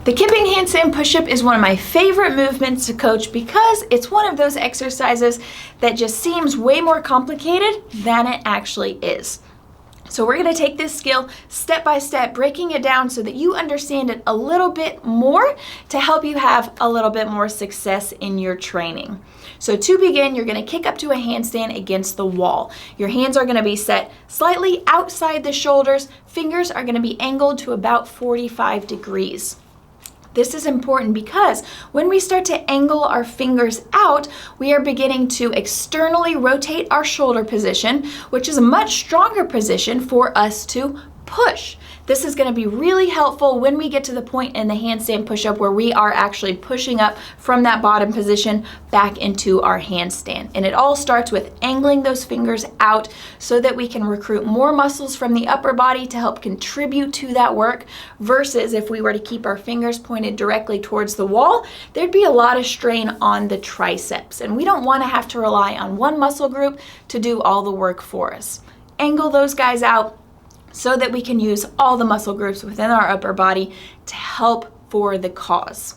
The kipping handstand push-up is one of my favorite movements to coach because it's one of those exercises that just seems way more complicated than it actually is. So we're going to take this skill step by step, breaking it down so that you understand it a little bit more to help you have a little bit more success in your training. So to begin, you're going to kick up to a handstand against the wall. Your hands are going to be set slightly outside the shoulders. Fingers are going to be angled to about 45 degrees. This is important because when we start to angle our fingers out, we are beginning to externally rotate our shoulder position, which is a much stronger position for us to push. This is going to be really helpful when we get to the point in the handstand push-up where we are actually pushing up from that bottom position back into our handstand. And it all starts with angling those fingers out so that we can recruit more muscles from the upper body to help contribute to that work, versus if we were to keep our fingers pointed directly towards the wall, there'd be a lot of strain on the triceps. And we don't want to have to rely on one muscle group to do all the work for us. Angle those guys out so that we can use all the muscle groups within our upper body to help for the cause.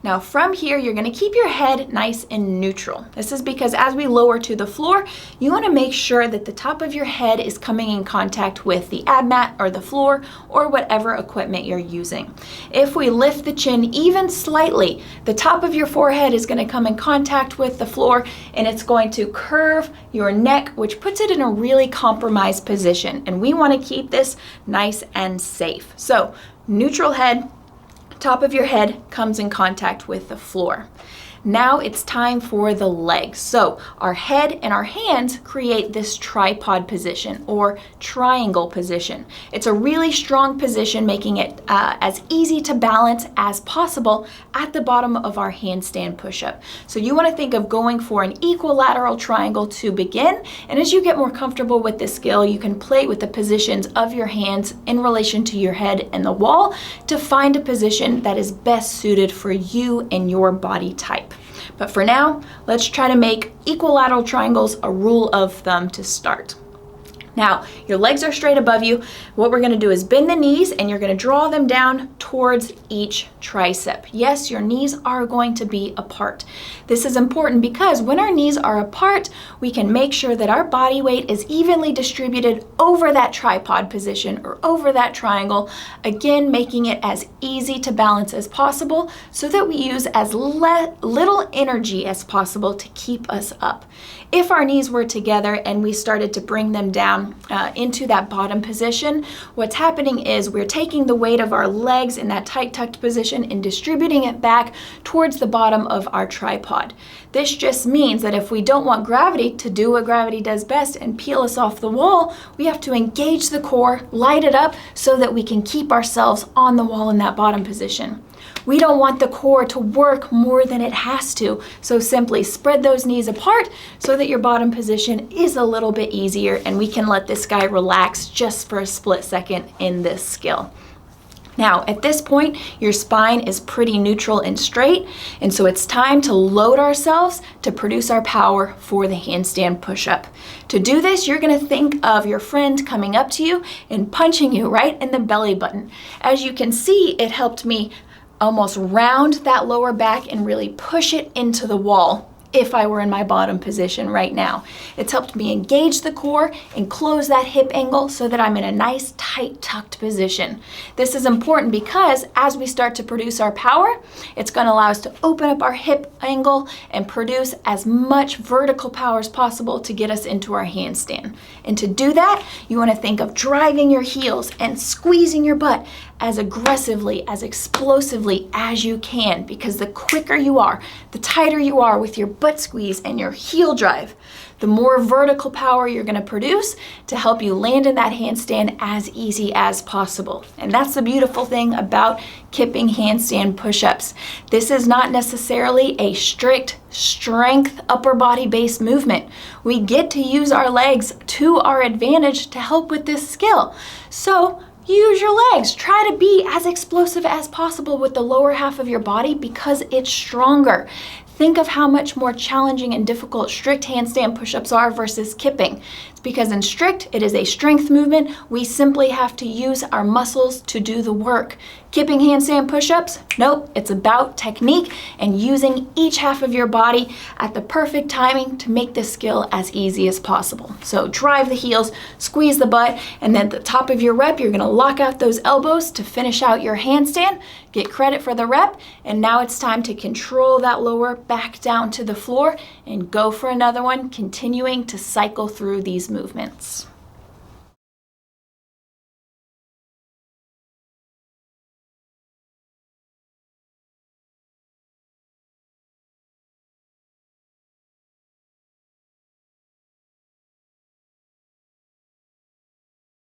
Now from here, you're going to keep your head nice and neutral. This is because as we lower to the floor, you want to make sure that the top of your head is coming in contact with the ab mat or the floor or whatever equipment you're using. If we lift the chin even slightly, the top of your forehead is going to come in contact with the floor and it's going to curve your neck, which puts it in a really compromised position. And we want to keep this nice and safe. So neutral head, top of your head comes in contact with the floor. Now it's time for the legs. So our head and our hands create this tripod position or triangle position. It's a really strong position, making it as easy to balance as possible at the bottom of our handstand push-up. So you want to think of going for an equilateral triangle to begin. And as you get more comfortable with this skill, you can play with the positions of your hands in relation to your head and the wall to find a position that is best suited for you and your body type. But for now, let's try to make equilateral triangles a rule of thumb to start. Now, your legs are straight above you. What we're going to do is bend the knees and you're going to draw them down towards each tricep. Yes, your knees are going to be apart. This is important because when our knees are apart, we can make sure that our body weight is evenly distributed over that tripod position or over that triangle, again, making it as easy to balance as possible so that we use as little energy as possible to keep us up. If our knees were together and we started to bring them down into that bottom position, what's happening is we're taking the weight of our legs in that tight tucked position and distributing it back towards the bottom of our tripod. This just means that if we don't want gravity to do what gravity does best and peel us off the wall, we have to engage the core, light it up so that we can keep ourselves on the wall in that bottom position. We don't want the core to work more than it has to, so simply spread those knees apart so that your bottom position is a little bit easier and we can let this guy relax just for a split second in this skill. Now, at this point, your spine is pretty neutral and straight, and so it's time to load ourselves to produce our power for the handstand push-up. To do this, you're going to think of your friend coming up to you and punching you right in the belly button. As you can see, it helped me almost round that lower back and really push it into the wall if I were in my bottom position right now. It's helped me engage the core and close that hip angle so that I'm in a nice tight tucked position. This is important because as we start to produce our power, it's going to allow us to open up our hip angle and produce as much vertical power as possible to get us into our handstand. And to do that, you want to think of driving your heels and squeezing your butt as aggressively, as explosively as you can, because the quicker you are, the tighter you are with your butt squeeze and your heel drive, the more vertical power you're going to produce to help you land in that handstand as easy as possible. And that's the beautiful thing about kipping handstand push-ups. This is not necessarily a strict strength upper body based movement. We get to use our legs to our advantage to help with this skill. So use your legs. Try to be as explosive as possible with the lower half of your body because it's stronger. Think of how much more challenging and difficult strict handstand push-ups are versus kipping. It's because in strict, it is a strength movement. We simply have to use our muscles to do the work. Kipping handstand push-ups? Nope, it's about technique and using each half of your body at the perfect timing to make this skill as easy as possible. So drive the heels, squeeze the butt, and then at the top of your rep, you're gonna lock out those elbows to finish out your handstand, get credit for the rep, and now it's time to control that lower back down to the floor and go for another one, continuing to cycle through these movements.